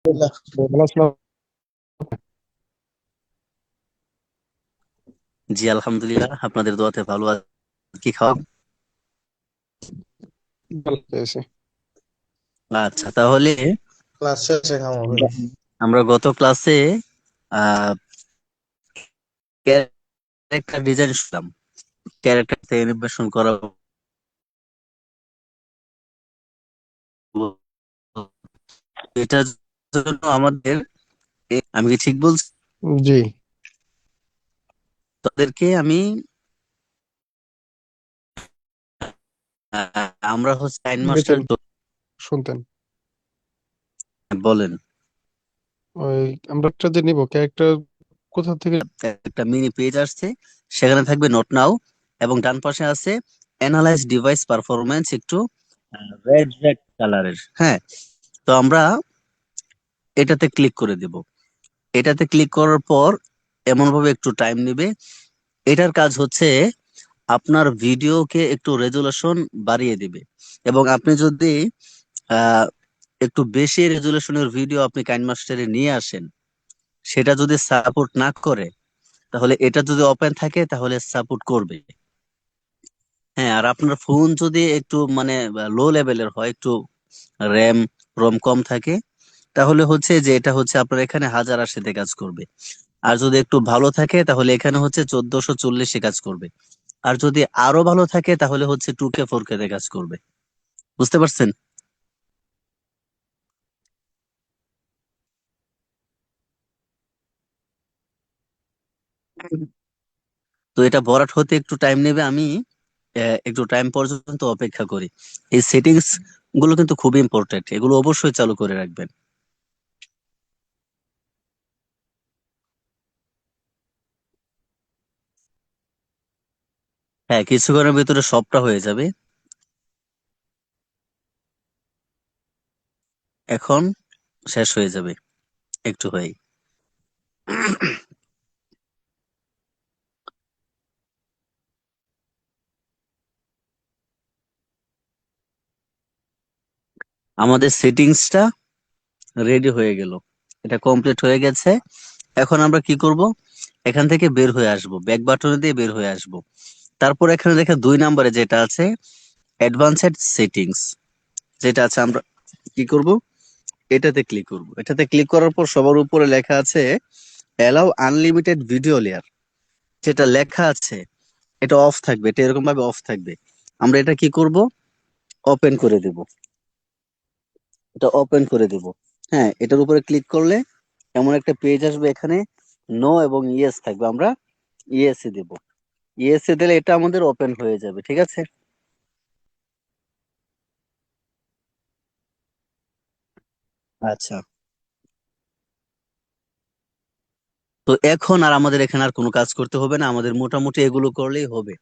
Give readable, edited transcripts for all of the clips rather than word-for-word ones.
ভালো আছিলাম। জি আলহামদুলিল্লাহ, আপনাদের দোয়াতে ভালো আছি। কি খাওয়া? ভালো পেয়েছি। আচ্ছা, তাহলে ক্লাস শেষে খাবো আমরা বলে। আমরা গত ক্লাসে আহ ক্যারেক্টার ডিজাইন শিখলাম। ক্যারেক্টার অ্যানিমেশন করা, এটার জন্য আমাদের আমি কি ঠিক বলছি? জি, তাদেরকে আমি আমরা হচ্ছে আইন মাস্টার নিতেন, শুনতেন। বলেন। ওই আমরা একটা যে নিব ক্যারেক্টার কোথা থেকে? একটা মিনি পেজ আসছে, সেখানে থাকবে নোট নাও, এবং ডান পাশে আছে অ্যানালাইজ ডিভাইস পারফরম্যান্স, একটু রেড রেড কালারের। হ্যাঁ, তো আমরা এটাতে ক্লিক করে দেব। এটাতে ক্লিক করার পর এমন ভাবে একটু টাইম নেবে। এটার কাজ হচ্ছে আপনার ভিডিওকে একটু রেজুলেশন বাড়িয়ে দিবে। এবং আপনি যদি আহ, একটু বেশি রেজুলেশনের ভিডিও আপনি কাইনমাস্টারে নিয়ে আসেন, সেটা যদি সাপোর্ট না করে, তাহলে এটা যদি ওপেন থাকে তাহলে সাপোর্ট করবে। হ্যাঁ, আর আপনার ফোন যদি একটু মানে লো লেভেলের হয়, একটু র্যাম রম কম থাকে, তাহলে হচ্ছে যে এটা হচ্ছে আপনার এখানে 1080-তে কাজ করবে। আর যদি একটু ভালো থাকে তাহলে এখানে হচ্ছে 1440-এ কাজ করবে। আর যদি আরো ভালো থাকে তাহলে হচ্ছে 2K 4K তে কাজ করবে। বুঝতে পারছেন? তো এটা ভরাট হতে একটু টাইম নেবে। আমি একটু টাইম পর্যন্ত অপেক্ষা করি। এই সেটিংস গুলো কিন্তু খুব ইম্পর্টেন্ট, এগুলো অবশ্যই চালু করে রাখবেন। হ্যাঁ, কিছুক্ষণের ভিতরে সবটা হয়ে যাবে। এখন শেষ হয়ে যাবে একটু হয়ে। আমাদের সেটিংসটা রেডি হয়ে গেল, এটা কমপ্লিট হয়ে গেছে। এখন আমরা কি করব? এখান থেকে বের হয়ে আসব, ব্যাক বাটনে দিয়ে বের হয়ে আসব। তারপর এখানে দেখে 2 নম্বরে যেটা আছে অ্যাডভান্সড সেটিংস, যেটা আছে, আমরা কি করব? এটাতে ক্লিক করব। এটাতে ক্লিক করার পর সবার উপরে লেখা আছে অ্যালাউ আনলিমিটেড ভিডিও লেয়ার। যেটা লেখা আছে এটা অফ থাকবে, এটা এরকম ভাবে অফ থাকবে। আমরা এটা কি করব? ওপেন করে দেব। এটা ওপেন করে দেব। হ্যাঁ, এটার উপরে ক্লিক করলে এমন একটা পেজ আসবে, এখানে নো এবং ইয়েস থাকবে। আমরা ইয়েস এ দেব। ইয়েস এ দিলে এটা আমাদের ওপেন হয়ে যাবে, ঠিক আছে? আচ্ছা, তো এখন আর আমাদের এখানে আর কোনো কাজ করতে হবে না, আমাদের মোটামুটি এগুলো করলেই হবে।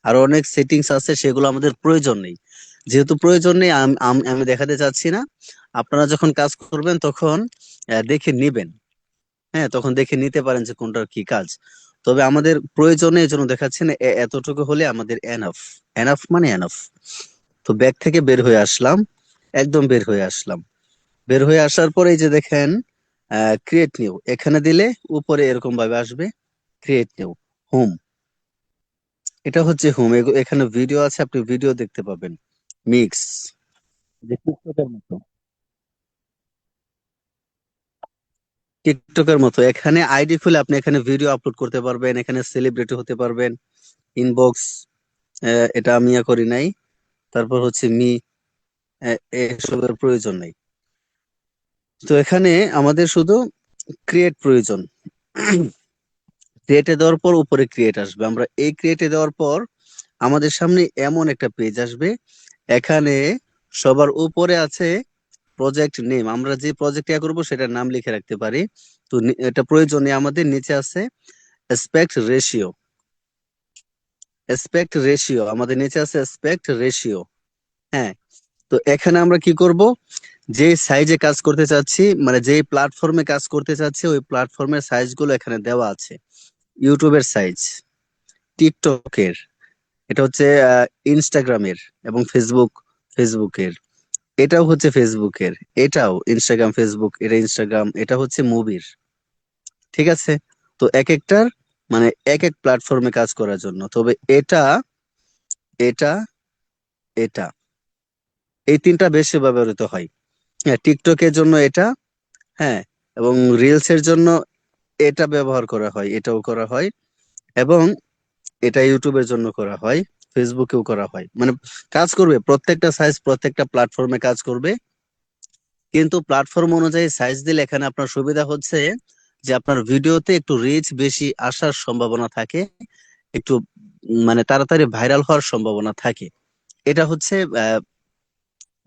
আর অনেক সেটিংস আছে, সেগুলো আমাদের প্রয়োজন নেই। যেহেতু প্রয়োজন নেই, আমি দেখাতে চাচ্ছি না। আপনারা যখন কাজ করবেন তখন দেখে নিবেন। হ্যাঁ, তখন দেখে নিতে পারেন যে কোনটার কি কাজ। তবে আমাদের প্রয়োজনে এই জন্য দেখাচ্ছি না, এতটুকু হলে আমাদের এনাফ। এনাফ মানে এনাফ। তো ব্যাগ থেকে বের হয়ে আসলাম, একদম বের হয়ে আসলাম। বের হয়ে আসার পরে এই যে দেখেন ক্রিয়েট নিউ, এখানে দিলে উপরে এরকম ভাবে আসবে ক্রিয়েট নিউ, হোম। এটা হচ্ছে হোম। এখানে ভিডিও আছে, আপনি ভিডিও দেখতে পাবেন। মিক্স, যে টিকটকের মতো। টিকটকের মতো এখানে আইডি খুলে আপনি এখানে ভিডিও আপলোড করতে পারবেন, এখানে সেলিব্রিটি হতে পারবেন। ইনবক্স, এটা আমি করি নাই। তারপর হচ্ছে এসবের প্রয়োজন নেই। তো এখানে আমাদের শুধু ক্রিয়েট প্রয়োজন। ক্রিয়েটে দেওয়ার পর উপরে ক্রিয়েট আসবে, আমরা এই ক্রিয়েটে দেওয়ার পর আমাদের সামনে এমন একটা পেজ আসবে। এখানে সবার উপরে আছে প্রজেক্ট নেম, আমরা যে প্রজেক্ট করব সেটার নাম লিখে রাখতে পারি। তো এটা প্রয়োজনে আমাদের নিচে আছে অ্যাসপেক্ট রেশিও। অ্যাসপেক্ট রেশিও আমাদের নিচে আছে অ্যাসপেক্ট রেশিও। হ্যাঁ, তো এখানে আমরা কি করব? যে সাইজে কাজ করতে চাচ্ছি, মানে যে প্ল্যাটফর্মে কাজ করতে চাচ্ছি, ওই প্ল্যাটফর্মের সাইজ গুলো এখানে দেওয়া আছে। ইউটিউবের সাইজ, টিকটকের, এটা হচ্ছে ইনস্টাগ্রামের, এবং ফেসবুকের, এটাও হচ্ছে ফেসবুকের, এটাও ইনস্টাগ্রাম, ফেসবুক, এটা ইনস্টাগ্রাম, এটা হচ্ছে মুভির। ঠিক আছে? তো এক একটার মানে এক এক প্ল্যাটফর্মে কাজ করার জন্য। তবে এটা, এটা, এটা, এই তিনটা বেশি ব্যবহৃত হয়। হ্যাঁ, টিকটকের জন্য এটা, হ্যাঁ, এবং রিলস এর জন্য এটা ব্যবহার করা হয়, এটাও করা হয়, এবং এটা ইউটিউবের জন্য করা হয়, ফেসবুকেও করা হয়। মানে কাজ করবে প্রত্যেকটা সাইজ প্রত্যেকটা প্ল্যাটফর্মে কাজ করবে। কিন্তু প্ল্যাটফর্ম অনুযায়ী সাইজ দিলে এখানে আপনার সুবিধা হচ্ছে যে আপনার ভিডিওতে একটু রিচ বেশি আসার সম্ভাবনা থাকে, একটু মানে তাড়াতাড়ি ভাইরাল হওয়ার সম্ভাবনা থাকে। এটা হচ্ছে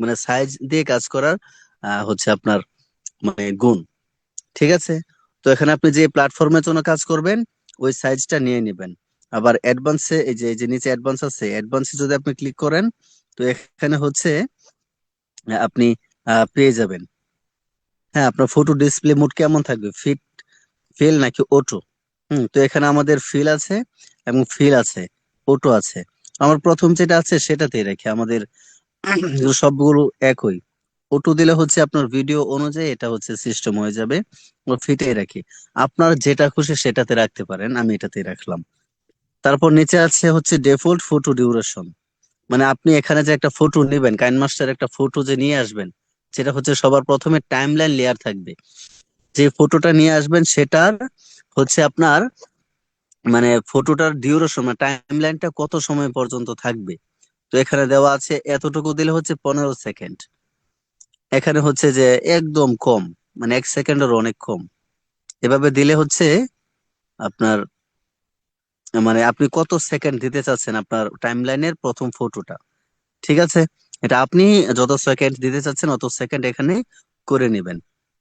মানে সাইজ দিয়ে কাজ করার হচ্ছে আপনার মানে গুণ। ঠিক আছে? তো এখানে আপনি যে প্ল্যাটফর্মের জন্য কাজ করবেন ওই সাইজটা নিয়ে নেবেন। আবার অ্যাডভান্সে এই যে নিচে অ্যাডভান্স আছে, অ্যাডভান্সে যদি আপনি ক্লিক করেন তো এখানে হচ্ছে আপনি পেয়ে যাবেন। হ্যাঁ, আপনার ফটো ডিসপ্লে মোড কেমন থাকবে, ফিট, ফিল নাকি অটো? তো এখানে আমাদের ফিল আছে এবং ফিল আছে, অটো আছে। আমার প্রথম যেটা আছে সেটাতেই রাখি, আমাদের সবগুলো একই। অটো দিলে হচ্ছে আপনার ভিডিও অনুযায়ী এটা হচ্ছে সিস্টেম হয়ে যাবে। ও ফিটেই রাখি, আপনার যেটা খুশি সেটাতে রাখতে পারেন, আমি এটাতেই রাখলাম। তারপর নিচে আছে হচ্ছে ডিফল্ট ফটো ডিউরেশন। মানে আপনি এখানে যে একটা ফটো নেবেন, কাইনমাস্টার একটা ফটো যে নিয়ে আসবেন, সেটা হচ্ছে সবার প্রথমে টাইমলাইন লেয়ার থাকবে। যে ফটোটা নিয়ে আসবেন সেটার হচ্ছে আপনার মানে ফটোটার ডিউরেশন মানে টাইম লাইনটা কত সময় পর্যন্ত থাকবে। তো এখানে দেওয়া আছে এতটুকু দিলে হচ্ছে 15 সেকেন্ড। এখানে হচ্ছে যে একদম কম, মানে 1 সেকেন্ডের অনেক কম। এভাবে দিলে হচ্ছে আপনার মানে আপনি কত সেকেন্ড দিতে চাচ্ছেন আপনার টাইম লাইনের প্রথম ফটোটা। ঠিক আছে? এটা আপনি যত সেকেন্ড দিতে চাচ্ছেন অত সেকেন্ড এখানে করে নেবেন।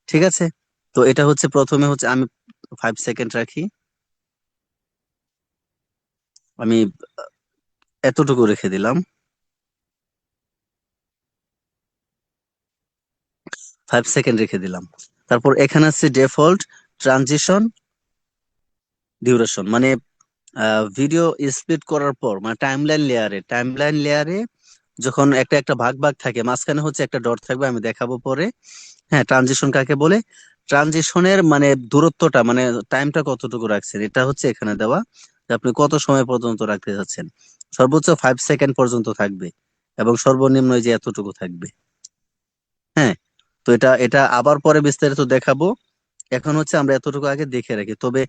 ঠিক আছে? তো এটা হচ্ছে প্রথমে হচ্ছে আমি 5 সেকেন্ড রাখি, আমি এতটুকু রেখে দিলাম, 5 সেকেন্ড রেখে দিলাম। তারপর এখানে আছে ডিফল্ট ট্রানজিশন ডিউরেশন, মানে ভিডিও স্প্লিট করার পর মানে টাইমলাইন লেয়ারে যখন একটা একটা ভাগ ভাগ থাকে মাঝখানে হচ্ছে একটা ডট থাকবে, আমি দেখাবো পরে। হ্যাঁ, ট্রানজিশন কাকে বলে? ট্রানজিশনের মানে দূরত্বটা মানে টাইমটা কতটুকু রাখছেন এটা হচ্ছে এখানে দেওয়া, যে আপনি কত সময় পর্যন্ত রাখতে চাচ্ছেন। সর্বোচ্চ 5 সেকেন্ড পর্যন্ত থাকবে এবং সর্বনিম্ন এই যে এতটুকু থাকবে। হ্যাঁ, তো এটা এটা আবার পরে বিস্তারিত দেখাবো। এখন হচ্ছে আমরা এতটুকু আগে দেখে রাখি। তবে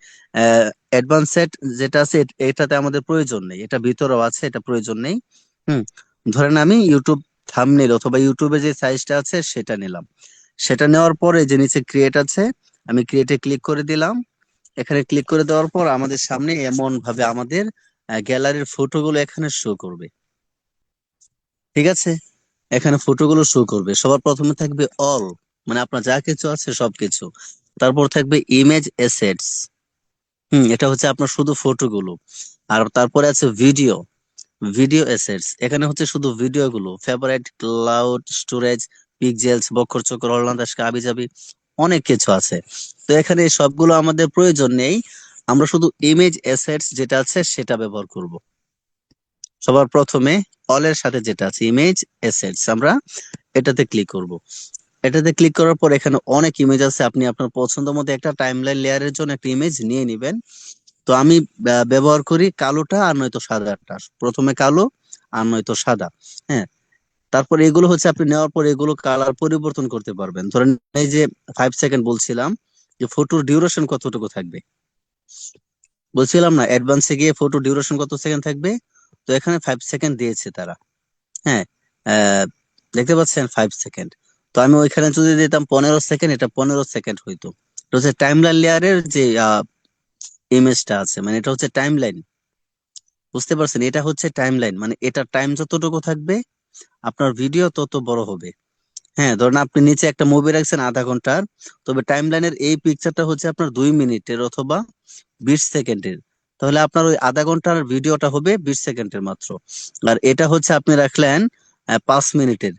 অ্যাডভান্স সেট যেটা আছে এটাতে আমাদের প্রয়োজন নেই, এটা ভিতরেও আছে, এটা প্রয়োজন নেই। হুম, ধরেন আমি ইউটিউব থাম্বনেল অথবা ইউটিউবে যে সাইজটা আছে সেটা নিলাম। সেটা নেওয়ার পরে যে নিচে ক্রিয়েট আছে, আমি ক্রিয়েটে ক্লিক করে দিলাম। এখানে ক্লিক করে দেওয়ার পর আমাদের সামনে এমন ভাবে আমাদের গ্যালারির ফটোগুলো এখানে শো করবে। ঠিক আছে? এখানে ফটোগুলো শো করবে, সবার প্রথমে থাকবে অল, মানে আপনার যা কিছু আছে সবকিছু। তারপর থাকবে ইমেজ এসেটস। এটা হচ্ছে আপনার শুধু ফটোগুলো। আর তারপরে আছে ভিডিও, ভিডিও এসেটস, এখানে হচ্ছে শুধু ভিডিও গুলো, favourite, cloud storage, pixels, Bakkar চক্কর, হরলান্দাস, কাবিজাবি, অনেক কিছু আছে। তো এখানে এই সবগুলো আমাদের প্রয়োজন নেই, আমরা শুধু ইমেজ এসেটস যেটা আছে সেটা ব্যবহার করব। সবার প্রথমে অলের সাথে যেটা আছে ইমেজ এসেটস, আমরা এটাতে ক্লিক করব। এটাতে ক্লিক করার পর এখানে অনেক ইমেজ আছে, আপনি আপনার পছন্দ মতো একটা টাইমলাইন লেয়ারের জন্য একটা ইমেজ নিয়ে নেবেন। তো আমি ব্যবহার করি কালোটা আর নয়তো সাদাটা, প্রথমে কালো আর নয়তো সাদা। হ্যাঁ, তারপর এগুলো হচ্ছে আপনি নেওয়ার পর এগুলো কালার পরিবর্তন করতে পারবেন। ধরেন এই যে 5 সেকেন্ড বলছিলাম, যে ফটোর ডিউরেশন কতটুকু থাকবে বলছিলাম না, অ্যাডভান্সে গিয়ে ফটো ডিউরেশন কত সেকেন্ড থাকবে। তো এখানে 5 সেকেন্ড দিয়েছে তারা। হ্যাঁ, আহ, দেখতে পাচ্ছেন 5 সেকেন্ড। তো আমি ওইখানে যদি দিতাম 15 সেকেন্ড, এটা 15 সেকেন্ড হইতো। এটা হচ্ছে টাইমলাইন লেয়ারের যে ইমেজটা আছে, মানে এটা হচ্ছে টাইমলাইন। বুঝতে পারছেন? এটা হচ্ছে টাইমলাইন, মানে এটা টাইম যতটুকু থাকবে আপনার ভিডিও তত বড় হবে। হ্যাঁ, ধরুন আপনি নিচে একটা মুভি রাখছেন আধা ঘন্টার, তবে টাইমলাইনের এই পিকচারটা হচ্ছে আপনার 2 মিনিটের অথবা 20 সেকেন্ডের, তাহলে আপনার ওই আধা ঘন্টার ভিডিওটা হবে 20 সেকেন্ডের মাত্র। আর এটা হচ্ছে আপনি রাখলেন 5 মিনিটের,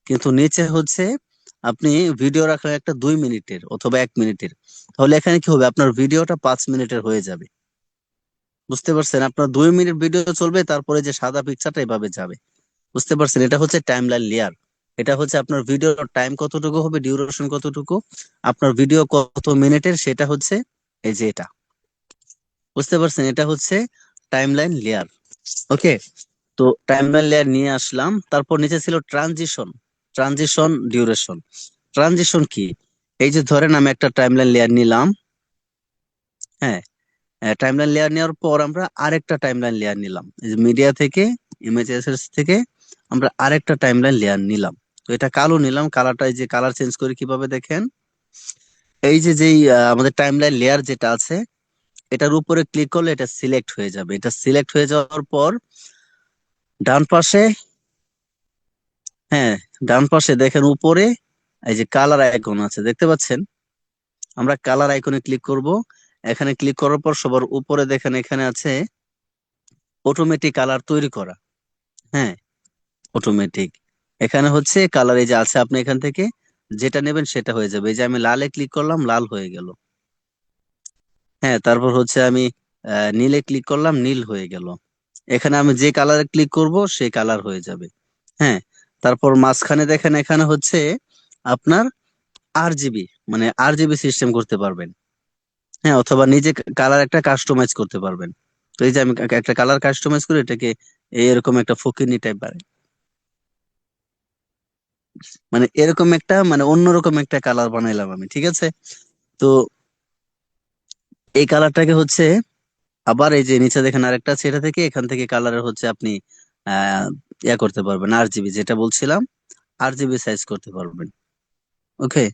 কিন্তু নিচে হচ্ছে আপনি ভিডিও রাখলেন একটা 2 মিনিটের অথবা 1 মিনিটের, তাহলে এখানে কি হবে আপনার ভিডিওটা 5 মিনিটের হয়ে যাবে। বুঝতে পারছেন? আপনার 2 মিনিট ভিডিও চলবে, তারপরে যে সাদা পিকচারটা এভাবে যাবে। বুঝতে পারছেন? এটা হচ্ছে টাইমলাইন লেয়ার। এটা হচ্ছে আপনার ভিডিওর টাইম কতটুকু হবে, ডিউরেশন কতটুকু, আপনার ভিডিও কত মিনিটের, সেটা হচ্ছে এই যে এটা। বুঝতে পারছেন? এটা হচ্ছে টাইমলাইন লেয়ার। ওকে, তো টাইমলাইন লেয়ার নিয়ে আসলাম। তারপর নিচে ছিল ট্রানজিশন। Transition duration. ট্রানজিশন কি? এই যে ধরেন আমি একটা টাইমলাইন লেয়ার নিলাম। হ্যাঁ, টাইমলাইন লেয়ার নেওয়ার পর আমরা আরেকটা টাইমলাইন লেয়ার নিলাম, এই যে মিডিয়া থেকে, ইমেজ অ্যাসেটস থেকে আমরা আরেকটা টাইমলাইন লেয়ার নিলাম। তো এটা কালো নিলাম, কালারটা এই যে কালার চেঞ্জ করে কিভাবে দেখেন, এই যে যেই আমাদের টাইমলাইন লেয়ার যেটা আছে, এটার উপরে ক্লিক করলে এটা সিলেক্ট হয়ে যাবে। এটা সিলেক্ট হয়ে যাওয়ার পর ডান পাশে, হ্যাঁ, ডান পাশে দেখেন উপরে এই যে কালার আইকন আছে, দেখতে পাচ্ছেন? আমরা কালার আইকনে ক্লিক করব। এখানে ক্লিক করার পর সবার উপরে দেখেন এখানে আছে অটোমেটিক কালার তৈরি করা। হ্যাঁ, অটোমেটিক। এখানে হচ্ছে কালার এই যে আছে, আপনি এখান থেকে যেটা নেবেন সেটা হয়ে যাবে। এই যে আমি লালে ক্লিক করলাম, লাল হয়ে গেল। হ্যাঁ, তারপর হচ্ছে আমি নীলে ক্লিক করলাম, নীল হয়ে গেল। এখানে আমি যে কালারে ক্লিক করব সেই কালার হয়ে যাবে। হ্যাঁ, তারপর মাঝখানে দেখেন এখানে হচ্ছে আপনার আরজিবি, মানে আরজিবি সিস্টেম করতে পারবেন। হ্যাঁ, অথবা নিজে কালার একটা কাস্টমাইজ করতে পারবেন। তো এই যে আমি একটা কালার কাস্টমাইজ করে এটাকে এরকম একটা ফকিনি টাইপ, মানে এরকম একটা, মানে অন্যরকম একটা কালার বানাইলাম আমি, ঠিক আছে? তো এই কালারটাকে হচ্ছে আবার এই যে নিচে দেখেন আরেকটা আছে, এটা থেকে এখান থেকে কালারের হচ্ছে আপনি আহ ইয়া করতে পারবেন, আরজিবি যেটা বলছিলাম, আরজিবি সাইজ করতে পারবেন। ওকে,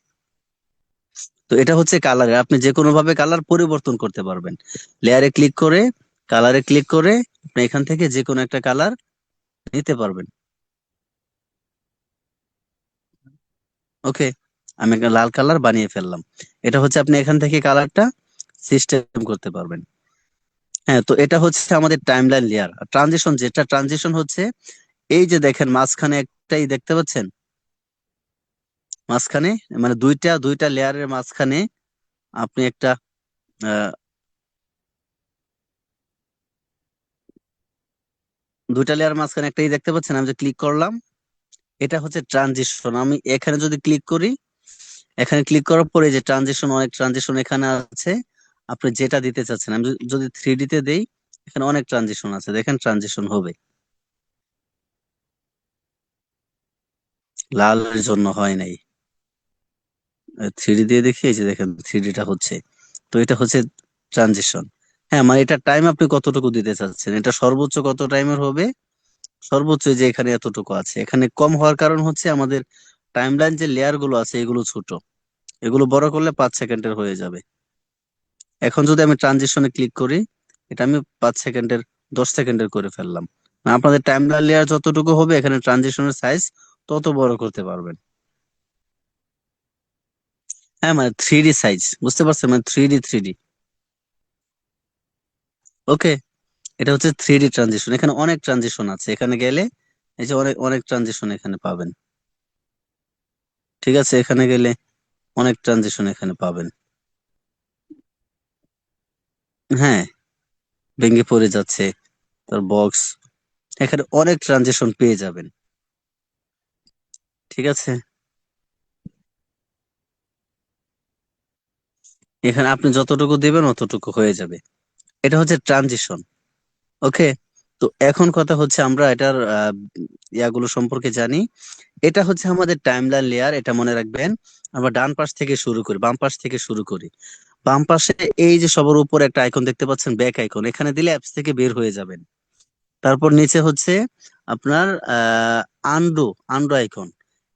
তো এটা হচ্ছে কালারে, আপনি যে কোনো ভাবে কালার পরিবর্তন করতে পারবেন। লেয়ারে ক্লিক করে, কালারে ক্লিক করে আপনি এখান থেকে যে কোনো একটা কালার নিতে পারবেন। ওকে, আমি একটা লাল কালার বানিয়ে ফেললাম। এটা হচ্ছে আপনি এখান থেকে কালারটা সিস্টেম করতে পারবেন। হ্যাঁ, তো এটা হচ্ছে আমাদের টাইমলাইন লেয়ার। ট্রানজিশন, যেটা ট্রানজিশন হচ্ছে এই যে দেখেন মাঝখানে একটাই দেখতে পাচ্ছেন, মাঝখানে, মানে দুইটা দুইটা লেয়ারের মাঝখানে আপনি একটা আহ, দুইটা লেয়ার মাঝখানে একটাই দেখতে পাচ্ছেন, আমি যে ক্লিক করলাম, এটা হচ্ছে ট্রানজিশন। আমি এখানে যদি ক্লিক করি, এখানে ক্লিক করার পরে যে ট্রানজিশন, অনেক ট্রানজিশন এখানে আছে, আপনি যেটা দিতে চাচ্ছেন। আমি যদি 3D তে দেই, এখানে অনেক ট্রানজিশন আছে, দেখেন ট্রানজিশন হবে। লালের জন্য হয় নাই, 3D দিয়ে দেখি, এই যে দেখেন 3D টা হচ্ছে। তো এটা হচ্ছে ট্রানজিশন। হ্যাঁ, মানে এটা টাইম আপনি কতটুকু দিতে চাচ্ছেন, এটা সর্বোচ্চ কত টাইমের হবে, সর্বোচ্চ এই যে এখানে এতটুকু আছে। এখানে কম হওয়ার কারণ হচ্ছে আমাদের টাইমলাইন যে লেয়ার গুলো আছে এগুলো ছোট, এগুলো বড় করলে 5 সেকেন্ডের হয়ে যাবে। এখন যদি আমি ট্রানজিশনে ক্লিক করি, এটা আমি 5 সেকেন্ডের, 10 সেকেন্ডের করে ফেললাম। মানে আপনাদের টাইমলাইন লেয়ার যতটুকু হবে, এখানে ট্রানজিশনের সাইজ তত বড় করতে পারবেন। হ্যাঁ, মানে 3D সাইজ, বুঝতে পারছেন? মানে থ্রি ডি। ওকে, এটা হচ্ছে 3D ট্রানজিশন। এখানে অনেক ট্রানজিশন আছে, এখানে গেলে এই যে অনেক অনেক ট্রানজিশন এখানে পাবেন। ঠিক আছে, এখানে গেলে অনেক ট্রানজিশন এখানে পাবেন। হ্যাঁ, ভেঙে পড়ে যাচ্ছে, তার বক্স, এখানে অনেক ট্রানজিশন পেয়ে যাবেন। ঠিক আছে, এখানে আপনি যতটুকু দিবেন অতটুকু হয়ে যাবে। এটা হচ্ছে ট্রানজিশন। ওকে, তো এখন কথা হচ্ছে আমরা এটার ইয়াগুলো সম্পর্কে জানি। এটা হচ্ছে আমাদের টাইমলাইন লেয়ার, এটা মনে রাখবেন। আমরা ডান পাশ থেকে শুরু করি, বাম পাশ থেকে শুরু করি। বাম পাশে এই যে সবার উপরে একটা আইকন দেখতে পাচ্ছেন, ব্যাক আইকন, এখানে দিলে অ্যাপস থেকে বের হয়ে যাবেন। তারপর নিচে হচ্ছে আপনার আনডু, আনডু আইকন।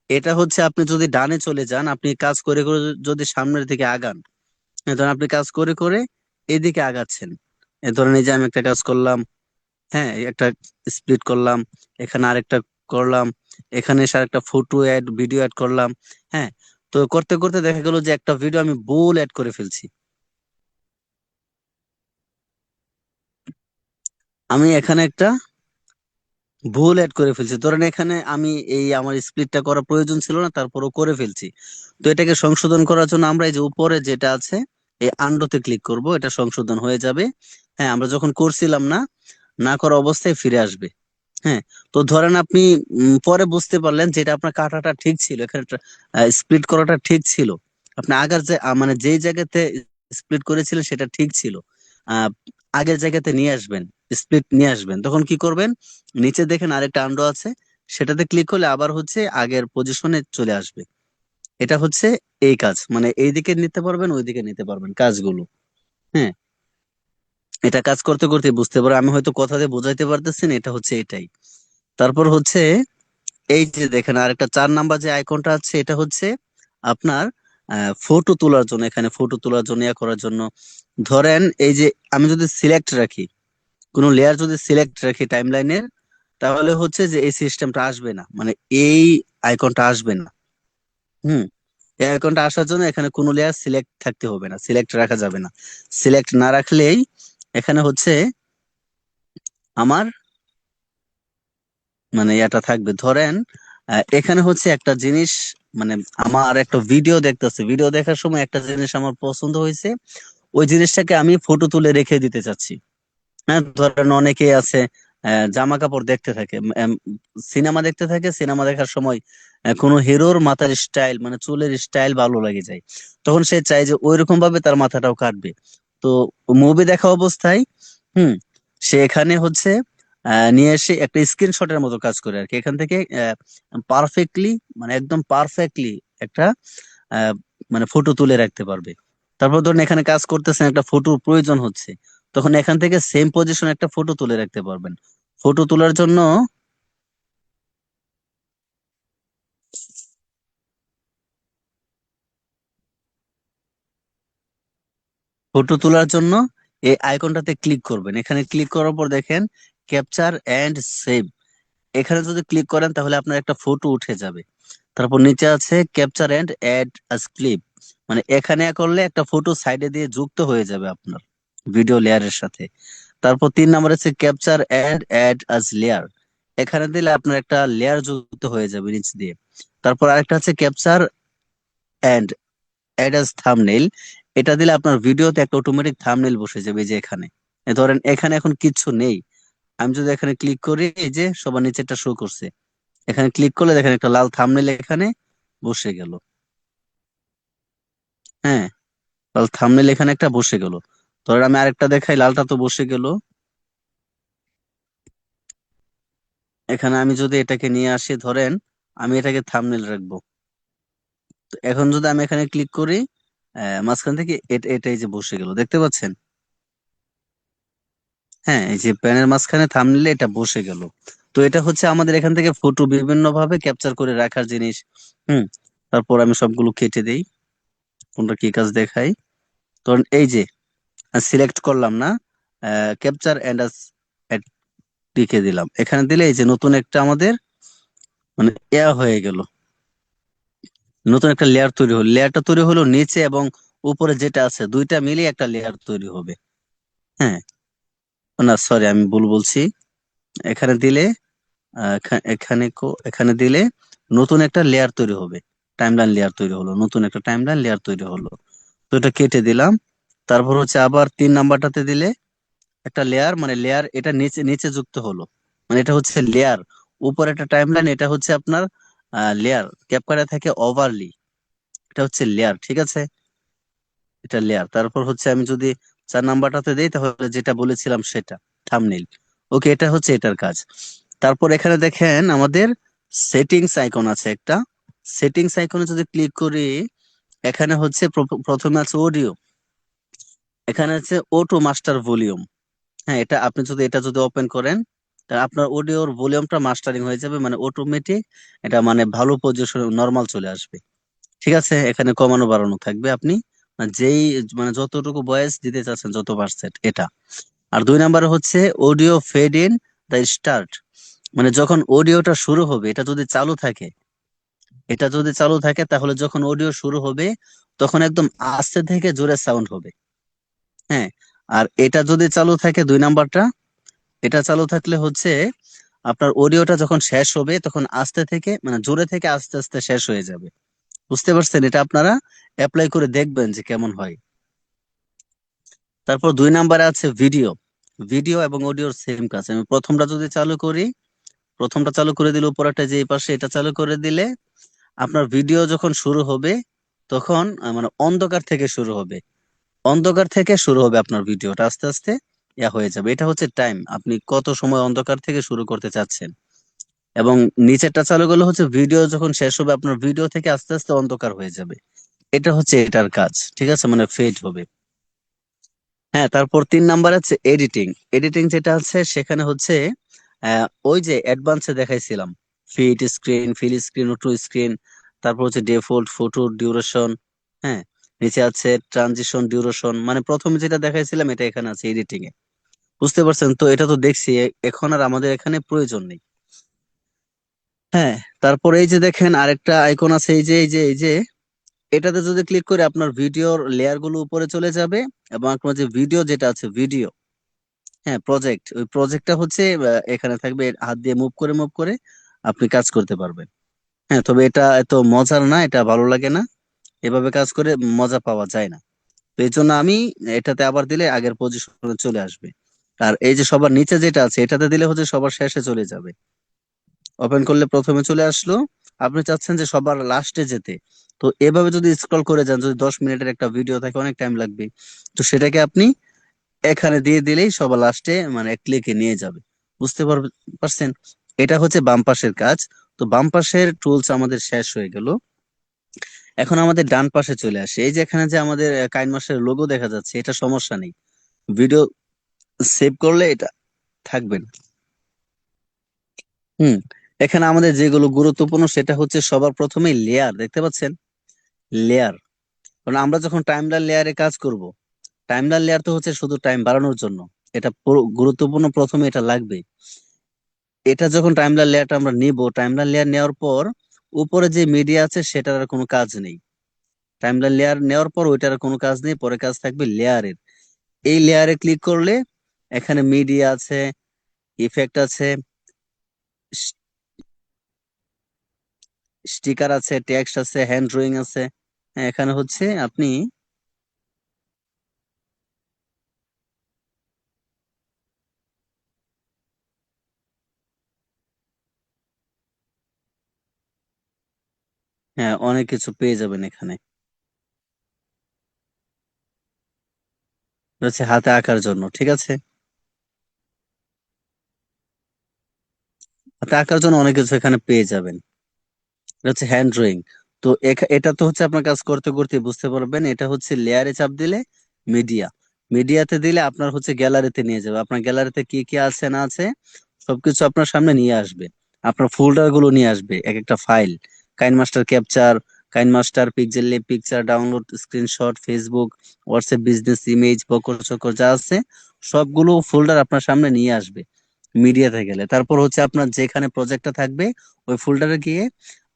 এটা হচ্ছে আপনি যদি ডানে চলে যান, আপনি কাজ করে করে যদি সামনের দিকে আগান, ধরেন আপনি কাজ করে করে এদিকে আগাচ্ছেন, ধরেন এই যে আমি একটা কাজ করলাম, হ্যাঁ, একটা স্প্লিট করলাম, এখানে আরেকটা করলাম, এখানে এসে আরেকটা ফটো অ্যাড, ভিডিও অ্যাড করলাম। হ্যাঁ, তো করতে করতে দেখা গেল যে একটা ভিডিও আমি ভুল অ্যাড করে ফেলছি। আমি এখানে একটা ভুল অ্যাড করে ফেলছি, ধরেন এখানে আমি এই আমার স্প্লিটটা করা প্রয়োজন ছিল না, তারপরও করে ফেলছি। তো এটাকে সংশোধন করার জন্য আমরা এই যে উপরে যেটা আছে, এই আন্ডোতে ক্লিক করব, এটা সংশোধন হয়ে যাবে। হ্যাঁ, আমরা যখন করছিলাম না, না করা অবস্থায় ফিরে আসবে। হ্যাঁ, তো ধরেন আপনি পরে বুঝতে পারলেন যে এটা আপনার কাটাটা ঠিক ছিল, এখানে স্প্লিট করাটা ঠিক ছিল। আপনি আগের যে মানে যেই জায়গাতে স্প্লিট করেছিলেন সেটা ঠিক ছিল। আহ, আগের জায়গাতে নিয়ে আসবেন, স্প্লিট নিয়ে আসবেন, তখন কি করবেন? নিচে দেখেন আরেকটা আন্ডু আছে, সেটাতে ক্লিক করলে আবার হচ্ছে আগের পজিশনে চলে আসবে। এটা হচ্ছে এই কাজ, মানে এই দিকে নিতে পারবেন, ওই দিকে নিতে পারবেন কাজগুলো। হ্যাঁ, এটা কাজ করতে করতে বুঝতে পারো, আমি হয়তো কথা দিয়ে বোঝাইতে পারতেছি না, এটা হচ্ছে এটাই। তারপর হচ্ছে এই যে দেখেন আরেকটা 4 নাম্বার যে আইকনটা আছে, এটা হচ্ছে আপনার ফটো তোলার জন্য, এখানে ফটো তোলার জন্য ইয়া করার জন্য। ধরেন এই যে আমি যদি সিলেক্ট রাখি, কোনো লেয়ার যদি সিলেক্ট রাখি টাইমলাইনের, তাহলে হচ্ছে যে এই সিস্টেমটা আসবে না, মানে এই আইকনটা আসবে না। হুম, এই আইকনটা আসার জন্য এখানে কোনো লেয়ার সিলেক্ট থাকতে হবে না, সিলেক্ট রাখা যাবে না। সিলেক্ট না রাখলেই এখানে হচ্ছে আমার মানে এটা থাকবে। ধরেন এখানে হচ্ছে একটা জিনিস, মানে আমার একটা ভিডিও দেখতেছে, ভিডিও দেখার সময় একটা জিনিস আমার পছন্দ হয়েছে, ওই জিনিসটাকে আমি ফটো তুলে রেখে দিতে চাচ্ছি। হ্যাঁ, ধরেন অনেকেই আছে জামা কাপড় দেখতে থাকে, সিনেমা দেখতে থাকে, সিনেমা দেখার সময় কোনো হিরোর মাথার স্টাইল মানে চুলের স্টাইল ভালো লাগে যায়, তখন সে চায় যে ওইরকম ভাবে তার মাথাটাও কাটবে। তো মুভি দেখা অবস্থায় হুম সে এখানে হচ্ছে নিয়ে এসে একটা স্ক্রিনশটের মতো কাজ করে আর কি, এখান থেকে পারফেক্টলি, মানে একদম পারফেক্টলি একটা আহ, মানে ফটো তুলে রাখতে পারবে। তারপর ধরুন এখানে কাজ করতেছেন, একটা ফটোর প্রয়োজন হচ্ছে, তখন এখান থেকে সেম পজিশন একটা ফটো তুলে রাখতে পারবেন। ফটো তোলার জন্য ফটো তোলার জন্য এই আইকনটাতে ক্লিক করবেন, এখানে ক্লিক করার পর দেখেন ক্যাপচার এন্ড সেভ, এখানে যদি ক্লিক করেন তাহলে আপনার একটা ফটো উঠে যাবে। তারপর নিচে আছে capture and add as clip, মানে এখানে করলে একটা ফটো সাইডে দিয়ে যুক্ত হয়ে যাবে আপনার ভিডিও লেয়ারের সাথে। তারপর 3 নাম্বার আছে capture and add as layer, এখানে দিলে আপনার একটা লেয়ার যুক্ত হয়ে যাবে নিচ দিয়ে। তারপর আরেকটা আছে capture and add as thumbnail, এটা দিলে আপনার ভিডিওতে একটা অটোমেটিক থাম্বনেইল বসে যাবে, এই যে এখানে। ধরেন এখানে এখন কিচ্ছু নেই, আমি যদি এখানে ক্লিক করি, এই যে সবার নিচেরটা শো করছে, এখানে ক্লিক করলে দেখেন একটা লাল থাম্বনেইল এখানে বসে গেল। হ্যাঁ, লাল থাম্বনেইল এখানে একটা বসে গেল। ধরেন আমি আরেকটা দেখাই, লালটা তো বসে গেল। এখানে আমি যদি এটাকে নিয়ে আসি, ধরেন আমি এটাকে থাম্বনেইল রাখবো, তো এখন যদি আমি এখানে ক্লিক করি, মাঝখান থেকে এটাই যে বসে গেল, দেখতে পাচ্ছেন? হ্যাঁ, এই যে প্যানের মাঝখানে থাম্বনেইলে এটা বসে গেল। তো এটা হচ্ছে আমাদের এখান থেকে ফটো বিভিন্ন ভাবে ক্যাপচার করে রাখার জিনিস। হুম, তারপর আমি সবগুলো কেটে দেই, কোনটা কি কাজ দেখাই। ধরুন এই যে সিলেক্ট করলাম না, ক্যাপচার এন্ড লিখে দিলাম, এখানে দিলে এই যে নতুন একটা আমাদের মানে হয়ে গেল, নতুন একটা লেয়ার তৈরি হলো। লেয়ারটা তৈরি হলো নিচে এবং উপরে যেটা আছে দুইটা মিলিয়ে একটা লেয়ার তৈরি হবে। হ্যাঁ, না সরি আমি ভুল বলছি, এখানে দিলে এখানে দিলে নতুন একটা লেয়ার তৈরি হবে, টাইমলাইন লেয়ার তৈরি হলো, নতুন একটা টাইমলাইন লেয়ার তৈরি হলো। তো এটা কেটে দিলাম। তারপর হচ্ছে আবার 3 নাম্বারটাতে দিলে একটা লেয়ার, মানে লেয়ার এটা নিচে নিচে যুক্ত হলো, মানে এটা হচ্ছে লেয়ার। উপরে একটা টাইমলাইন, এটা হচ্ছে আপনার লেয়ার, ক্যাপকাটে থাকে ওভারলি, এটা হচ্ছে লেয়ার, ঠিক আছে? এটা লেয়ার। তারপর হচ্ছে আমি যদি 4 নাম্বারটাতে দেই, তাহলে যেটা বলেছিলাম সেটা থাম্বনেইল। ওকে, এটা হচ্ছে এটার কাজ। তারপর এখানে দেখেন আমাদের সেটিংস আইকন আছে একটা, সেটিংস আইকনে যদি ক্লিক করি, এখানে হচ্ছে প্রথমে আছে অডিও, এখানে আছে অটো মাস্টার ভলিউম। হ্যাঁ, এটা আপনি যদি এটা যদি ওপেন করেন, তা আপনার অডিওর ভলিউমটা মাস্টারিং হয়ে যাবে, মানে অটোমেটিক এটা মানে ভালো পজিশন নরমাল চলে আসবে। ঠিক আছে, এখানে কমানো বাড়ানো থাকবে, আপনি যেই মানে যতটুকু ভয়েস দিতে চাচ্ছেন, যত পার্সেন্ট এটা। আর 2 নাম্বারে হচ্ছে audio fade in the start, মানে যখন অডিওটা শুরু হবে, এটা যদি চালু থাকে, এটা যদি চালু থাকে তাহলে যখন অডিও শুরু হবে তখন একদম আস্তে থেকে জোরে সাউন্ড হবে। হ্যাঁ, আর এটা যদি চালু থাকে 2 নাম্বারটা, এটা চালু থাকলে হচ্ছে আপনার অডিওটা যখন শেষ হবে তখন আস্তে থেকে মানে জোরে থেকে আস্তে আস্তে শেষ হয়ে যাবে। বুঝতে পারছেন? এটা আপনারা অ্যাপ্লাই করে দেখবেন যে কেমন হয়। তারপর 2 নাম্বারে আছে ভিডিও, ভিডিও এবং অডিওর সেম কাজ। আমি প্রথমটা যদি চালু করি, প্রথমটা চালু করে দিলে উপরেরটা যে এই পাশে এটা চালু করে দিলে আপনার ভিডিও যখন শুরু হবে তখন মানে অন্ধকার থেকে শুরু হবে, অন্ধকার থেকে শুরু হবে আপনার ভিডিওটা আস্তে আস্তে হয়ে যাবে। এটা হচ্ছে টাইম, আপনি কত সময় অন্ধকার থেকে শুরু করতে চাচ্ছেন। এবং নিচেরটা চালু করলে হচ্ছে ভিডিও যখন শেষ হবে আপনার ভিডিও থেকে আস্তে আস্তে অন্ধকার হয়ে যাবে। এটা হচ্ছে এটার কাজ, ঠিক আছে, মানে ফেড হবে। হ্যাঁ, তারপর 3 নাম্বার আছে এডিটিং। এডিটিং যেটা আছে সেখানে হচ্ছে ওই যে অ্যাডভান্সে দেখাইছিলাম, fit screen, fill screen, to screen, তারপর হচ্ছে ডিফল্ট ফটো ডিউরেশন। হ্যাঁ, নিচে আছে ট্রানজিশন ডিউরেশন, মানে প্রথমে যেটা দেখাইছিলাম এটা এখানে আছে এডিটিং এ। বুঝতে পারছেন তো? এটা তো দেখছি, এখন আর আমাদের এখানে প্রয়োজন নেই। হ্যাঁ, তারপর এই যে দেখেন আরেকটা আইকন আছে, এই যে এটাতে যদি ক্লিক করে আপনার ভিডিওর লেয়ার গুলো উপরে চলে যাবে, এবং আপনার যে ভিডিও যেটা আছে ভিডিও, হ্যাঁ প্রজেক্ট, ওই প্রজেক্টটা হচ্ছে এখানে থাকবে, হাত দিয়ে মুভ করে আপনি কাজ করতে পারবেন। হ্যাঁ, তবে এটা এত মজার না, এটা ভালো লাগে না, এভাবে কাজ করে মজা পাওয়া যায় না। তো এই জন্য আমি এটাতে আবার দিলে আগের পজিশনে চলে আসবে। আর এই যে সবার নিচে যেটা আছে এটাতে দিলে হচ্ছে সবার শেষে চলে যাবে। ওপেন করলে প্রথমে চলে আসলো, আপনি চাচ্ছেন যে সবার লাস্টে যেতে। তো এভাবে যদি স্ক্রল করে যান, যদি 10 মিনিটের একটা ভিডিও থাকে অনেক টাইম লাগবে, তো সেটাকে আপনি এখানে দিয়ে দিলেই সবার লাস্টে মানে এক ক্লিকে নিয়ে যাবে। বুঝতে পারছেন? এটা হচ্ছে বাম পাশের কাজ। তো বাম পাশের টুলস আমাদের শেষ হয়ে গেল। এখন আমাদের ডান পাশে চলে আসে, এই যে এখানে যে আমাদের কাইন মাসের লোগো দেখা যাচ্ছে, এটা সমস্যা নেই, ভিডিও সেভ করলে এটা থাকবে না। হুম, এখানে আমাদের যেগুলো গুরুত্বপূর্ণ সেটা হচ্ছে সবার প্রথমে লেয়ার, দেখতে পাচ্ছেন? লেয়ার, কারণ আমরা যখন টাইমলাইন লেয়ারে কাজ করব, টাইমলাইন লেয়ার তো হচ্ছে শুধু টাইম বাড়ানোর জন্য, এটা গুরুত্বপূর্ণ, প্রথমে এটা লাগবে। এটা যখন টাইমলাইন লেয়ারটা আমরা নিব, টাইমলাইন লেয়ার নেওয়ার পর উপরে যে মিডিয়া আছে সেটার আর কোনো কাজ নেই। টাইমলাইন লেয়ার নেওয়ার পর ওইটার আর কোনো কাজ নেই, পরে কাজ থাকবে লেয়ারের। এই লেয়ারে ক্লিক করলে এখানে মিডিয়া আছে, ইফেক্ট আছে, স্টিকার আছে, টেক্সট আছে, হ্যান্ড ড্রয়িং আছে। হ্যাঁ, এখানে হচ্ছে আপনি হ্যাঁ অনেক কিছু পেয়ে যাবেন এখানে। এটা হচ্ছে হাতে আঁকার জন্য, ঠিক আছে, হাতে আঁকার জন্য অনেক কিছু এখানে পেয়ে যাবেন। এটা হচ্ছে হ্যান্ড ড্রয়িং। তো এটা তো হচ্ছে আপনার কাজ করতে করতে বুঝতে পারবেন, এটা হচ্ছে লেয়ারে চাপ দিলে মিডিয়া, মিডিয়াতে দিলে আপনার হচ্ছে গ্যালারিতে নিয়ে যাবে, আপনার গ্যালারিতে কি কি আছে না আছে সবকিছু আপনার সামনে নিয়ে আসবে। আপনার ফোল্ডার গুলো নিয়ে আসবে, এক একটা file, kine master capture, kine master pixel lab picture download, screenshot, Facebook, WhatsApp business, image, বকর চকর যা আছে সবগুলো ফোল্ডার আপনার সামনে নিয়ে আসবে মিডিয়াতে গেলে। তারপর হচ্ছে আপনার যেখানে প্রজেক্টটা থাকবে ওই ফোল্ডারে গিয়ে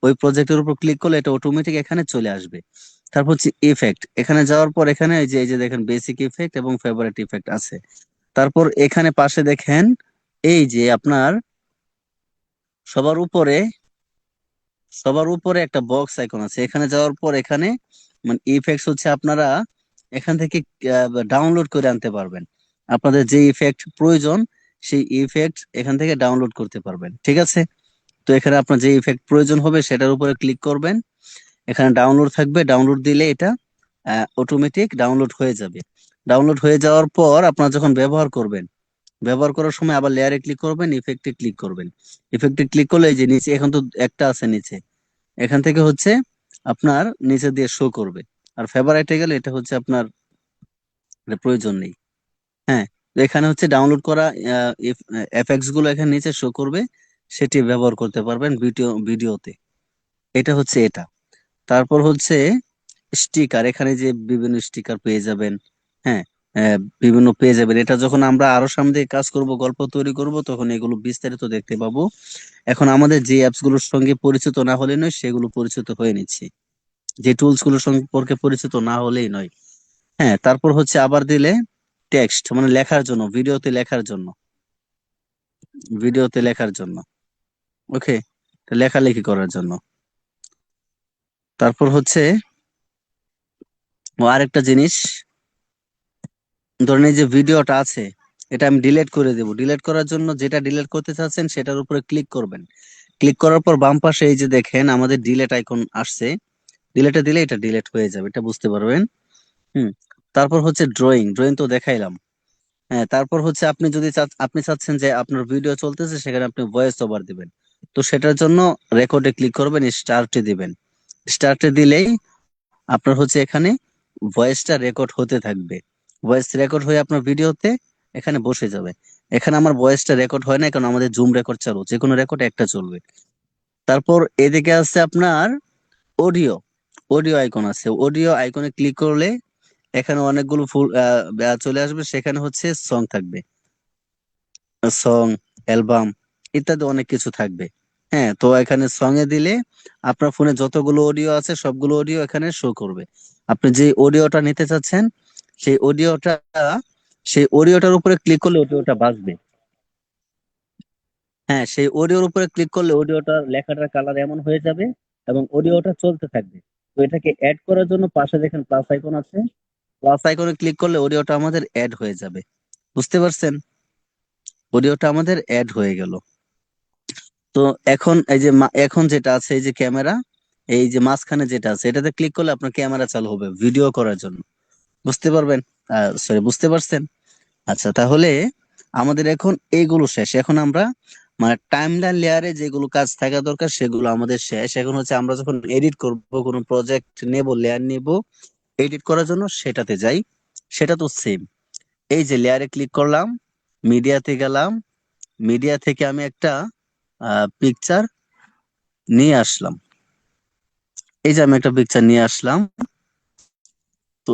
ওই প্রজেক্টের উপর ক্লিক করলে এটা অটোমেটিক এখানে চলে আসবে। তারপর হচ্ছে ইফেক্ট, এখানে যাওয়ার পর এখানে এই যে দেখেন বেসিক ইফেক্ট এবং ফেভারিট ইফেক্ট আছে। তারপর এখানে পাশে দেখেন এই যে আপনার সবার উপরে, সবার উপরে একটা বক্স আইকন আছে, এখানে যাওয়ার পর এখানে মানে ইফেক্টস হচ্ছে আপনারা এখান থেকে ডাউনলোড করে আনতে পারবেন। আপনাদের যে ইফেক্ট প্রয়োজন সেই ইফেক্ট এখান থেকে ডাউনলোড করতে পারবেন, ঠিক আছে। তো এখানে আপনার যে ইফেক্ট প্রয়োজন হবে সেটার উপরে ক্লিক করবেন, এখানে ডাউনলোড থাকবে, ডাউনলোড দিলে এটা অটোমেটিক ডাউনলোড হয়ে যাবে। ডাউনলোড হয়ে যাওয়ার পর আপনারা যখন ব্যবহার করবেন, ব্যবহার করার সময় আবার লেয়ারে ক্লিক করবেন, ইফেক্টে ক্লিক করবেন। ইফেক্টে ক্লিক করলে এই যে নিচে এখন তো একটা আছে নিচে, এখান থেকে হচ্ছে আপনার নিচে দিয়ে শো করবে। আর ফেভারাইটে গেলে এটা হচ্ছে আপনার এটা প্রয়োজন নেই। হ্যাঁ, তো এখানে হচ্ছে ডাউনলোড করা এফএক্স গুলো এখানে নিচে শো করবে, সেটি ব্যবহার করতে পারবেন ভিডিওতে। এটা হচ্ছে এটা। তারপর হচ্ছে স্টিকার, এখানে যে বিভিন্ন স্টিকার পেয়ে যাবেন। হ্যাঁ, বিভিন্ন পেয়ে যাবেন, এটা যখন আমরা আরো সামনে দিয়ে কাজ করব, গল্প তৈরি করব, তখন এগুলো বিস্তারিত দেখতে পাবো। এখন আমাদের যে অ্যাপস গুলোর সঙ্গে পরিচিত না হলে নয় সেগুলো পরিচিত হয়ে নিচ্ছি, যে টুলস গুলো সম্পর্কে পরিচিত না হলেই নয়। হ্যাঁ, তারপর হচ্ছে আবার দিলে টেক্সট, মানে লেখার জন্য, ভিডিওতে লেখার জন্য, ওকে, লেখালেখি করার জন্য। তারপর হচ্ছে আরেকটা জিনিস, ধরেন এই যে ভিডিওটা আছে, এটা আমি ডিলিট করে দেব। ডিলিট করার জন্য যেটা ডিলিট করতে চাচ্ছেন সেটার উপরে ক্লিক করবেন। ক্লিক করার পর বাম পাশে এই যে দেখেন আমাদের ডিলিট আইকন আসছে, ডিলিটে দিলে এটা ডিলিট হয়ে যাবে, এটা বুঝতে পারবেন। হুম। তারপর হচ্ছে ড্রয়িং, ড্রয়িং তো দেখাইলাম। হ্যাঁ, তারপর হচ্ছে আপনি যদি আপনি চাচ্ছেন যে আপনার ভিডিও চলতেছে সেখানে আপনি ভয়েস ওভার দিবেন, তো সেটার জন্য রেকর্ডে ক্লিক করবেন, স্টার্টে দিবেন। স্টার্টে দিলেই আপনার হচ্ছে এখানে ভয়েসটা রেকর্ড হতে থাকবে। ভয়েস রেকর্ড হয়ে আপনার ভিডিওতে এখানে বসে যাবে। এখানে আমার ভয়েসটা রেকর্ড হয় না, কারণ আমাদের জুম রেকর্ড চালু, যে কোনো রেকর্ড একটা চলবে। তারপর এদিকে আছে আপনার অডিও, অডিও আইকন আছে, অডিও আইকনে ক্লিক করলে এখানে অনেকগুলো ফুল চলে আসবে, সেখানে হচ্ছে সং থাকবে, সং, অ্যালবাম ইত্যাদি অনেক কিছু থাকবে। হ্যাঁ, তো এখানে সং এ দিলে আপনার ফোনে যতগুলো অডিও আছে সবগুলো অডিও এখানে শো করবে। আপনি যে অডিওটা নিতে চাচ্ছেন সেই অডিওটা, সেই অডিওটার উপরে ক্লিক করলে অডিওটা বাজবে। হ্যাঁ, সেই অডিওর উপরে ক্লিক করলে অডিওটা লেখাটার কালার এমন হয়ে যাবে এবং অডিওটা চলতে থাকবে। তো এটাকে অ্যাড করার জন্য পাশে দেখেন প্লাস আইকন আছে, প্লাস আইকনে ক্লিক করলে অডিওটা আমাদের অ্যাড হয়ে যাবে। বুঝতে পারছেন? অডিওটা আমাদের অ্যাড হয়ে গেল। তো এখন এই যে এখন যেটা আছে এই যে ক্যামেরা, এই যে মাঝখানে যেটা আছে এটাতে ক্লিক করলে আপনার ক্যামেরা চালু হবে ভিডিও করার জন্য। বুঝতে পারবেন? সরি, বুঝতে পারছেন? আচ্ছা, তাহলে আমাদের এখন এইগুলো শেষ। এখন আমরা মানে টাইমলাইন লেয়ারে যেগুলো কাজ থাকা দরকার সেগুলো আমাদের শেষ। এখন হচ্ছে আমরা যখন এডিট করব, কোনো প্রজেক্ট নেব, লেয়ার নেব এডিট করার জন্য, সেটাতে যাই। সেটা তো সেম, এই যে লেয়ারে ক্লিক করলাম, মিডিয়াতে গেলাম, মিডিয়া থেকে আমি একটা পিকচার নিয়ে আসলাম। এই যে আমি একটা পিকচার নিয়ে আসলাম। তো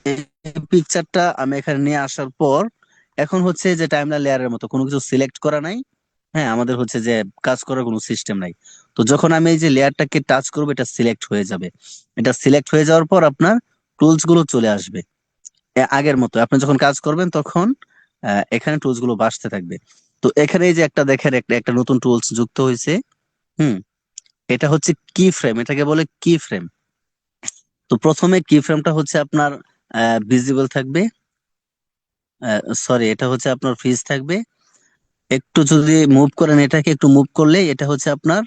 এই পিকচারটা আমি এখানে নিয়ে আসার পর এখন হচ্ছে যে টাইমলাইন লেয়ারের মতো কোনো কিছু সিলেক্ট করা নাই। হ্যাঁ, আমাদের হচ্ছে যে কাজ করার কোনো সিস্টেম নাই। তো যখন আমি এই যে লেয়ারটাকে টাচ করবো এটা সিলেক্ট হয়ে যাবে। এটা সিলেক্ট হয়ে যাওয়ার পর আপনার টুলস গুলো চলে আসবে আগের মতো। আপনি যখন কাজ করবেন তখন এখানে টুলস গুলো বাড়তে থাকবে। তো এখানে এই যে একটা দেখেন, একটা একটা নতুন টুলস যুক্ত হয়েছে। হুম। এটা হচ্ছে কি ফ্রেম, এটাকে বলে কি ফ্রেম। তো প্রথমে কি ফ্রেমটা হচ্ছে আপনার ভিজিবল থাকবে, সরি এটা হচ্ছে আপনার ফ্রিজ থাকবে। একটু যদি মুভ করেন, এটাকে একটু মুভ করলে এটা হচ্ছে আপনার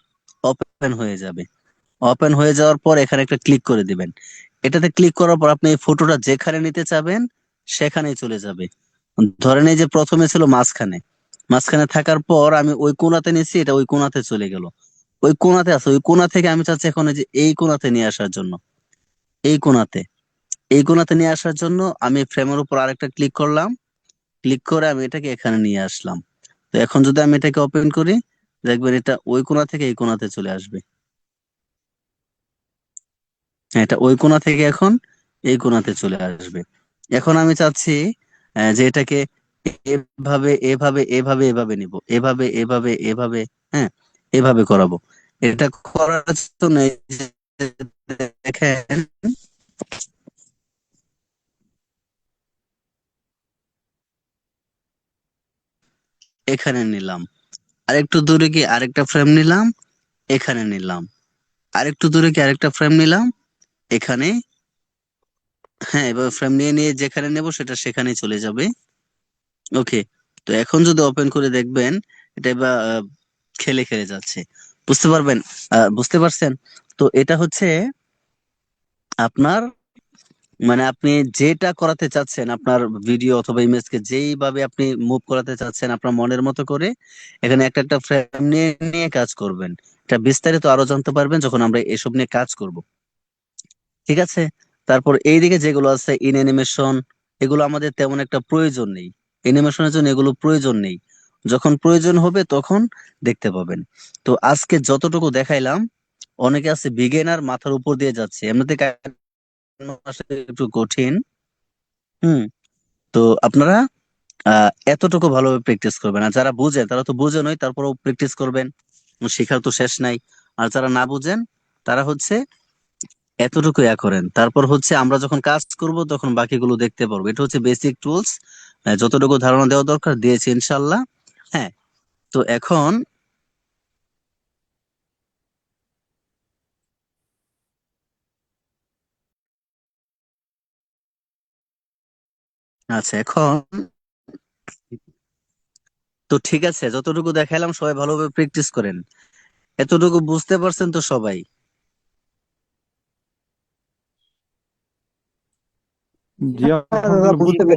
ওপেন হয়ে যাবে। ওপেন হয়ে যাওয়ার পর এখানে একটা ক্লিক করে দিবেন। এটাতে ক্লিক করার পর আপনি এই ফটোটা যেখানে নিতে চাবেন সেখানেই চলে যাবে। ধরেন এই যে প্রথমে ছিল মাঝখানে, মাঝখানে থাকার পর আমি ওই কোণাতে নিয়েছি, এটা ওই কোণাতে চলে গেল। ওই কোণাতে আছে, ওই কোণা থেকে আমি চাচ্ছি এখন এই যে এই কোণাতে নিয়ে আসার জন্য, এই কোণাতে, এই কোণাতে নিয়ে আসার জন্য আমি ফ্রেমের উপর আরেকটা ক্লিক করলাম। ক্লিক করে আমি এটাকে এখানে নিয়ে আসলাম। তো এখন যদি আমি এটাকে ওপেন করি, দেখবেন এটা ওই কোণা থেকে এই কোণাতে চলে আসবে। হ্যাঁ, এটা ওই কোণা থেকে এখন এই কোণাতে চলে আসবে। এখন আমি চাচ্ছি যে এটাকে এভাবে এভাবে এভাবে এভাবে নিব, এভাবে এভাবে এভাবে, হ্যাঁ, এভাবে করাবো। এটা করার জন্য এই যে দেখেন এখানে নিলাম, আরেকটু দূরে গিয়ে আরেকটা ফ্রেম নিলাম, এখানে নিলাম, আরেকটু দূরে গিয়ে আরেকটা ফ্রেম নিলাম, এখানে। হ্যাঁ, এবার ফ্রেম নিয়ে নিয়ে যেখানে নেব সেটা সেখানেই চলে যাবে। ওকে। তো এখন যদি ওপেন করে দেখবেন এটা এবার খেলে খেলে যাচ্ছে। বুঝতে পারবেন? বুঝতে পারছেন? তো এটা হচ্ছে আপনার মানে আপনি যেটা করাতে চাচ্ছেন আপনার ভিডিও অথবা ইমেজকে যেইভাবে আপনি মুভ করাতে চাচ্ছেন আপনার মনের মতো করে, এখানে একটা একটা ফ্রেম নিয়ে নিয়ে কাজ করবেন। এটা বিস্তারিত আরো জানতে পারবেন যখন আমরা এসব নিয়ে কাজ করব। ঠিক আছে? তারপর এইদিকে যেগুলো আছে ইন অ্যানিমেশন, এগুলো আমাদের তেমন একটা প্রয়োজন নেই। অ্যানিমেশনের জন্য এগুলো প্রয়োজন নেই। যখন প্রয়োজন হবে তখন দেখতে পাবেন। তো আজকে যতটুকু দেখাইলাম, অনেকে আছে বিগিনার মাথার উপর দিয়ে যাচ্ছে, এমনিতে আসলে একটু কঠিন। হুম। তো আপনারা এতটুকু ভালোভাবে প্র্যাকটিস করবেন, আর যারা বুঝেন তারা তো বুঝেনই, তারপরেও প্র্যাকটিস করবেন, শেখার তো শেষ নাই। আর যারা না বুঝেন তারা হচ্ছে এতটুকু করেন, তারপর হচ্ছে আমরা যখন কাজ করব তখন বাকিগুলো দেখতে পারবো। এটা হচ্ছে বেসিক টুলস, যতটুকু ধারণা দেওয়া দরকার দিয়েছি ইনশাল্লাহ। হ্যাঁ। তো এখন আচ্ছা, এখন তো ঠিক আছে, যতটুকু দেখাইলাম সবাই ভালোভাবে প্র্যাকটিস করেন। এতটুকু বুঝতে পারছেন তো সবাই? জি, হ্যাঁ দাদা, আলহামদুলিল্লাহ বুঝতে বুঝতে পেরেছি।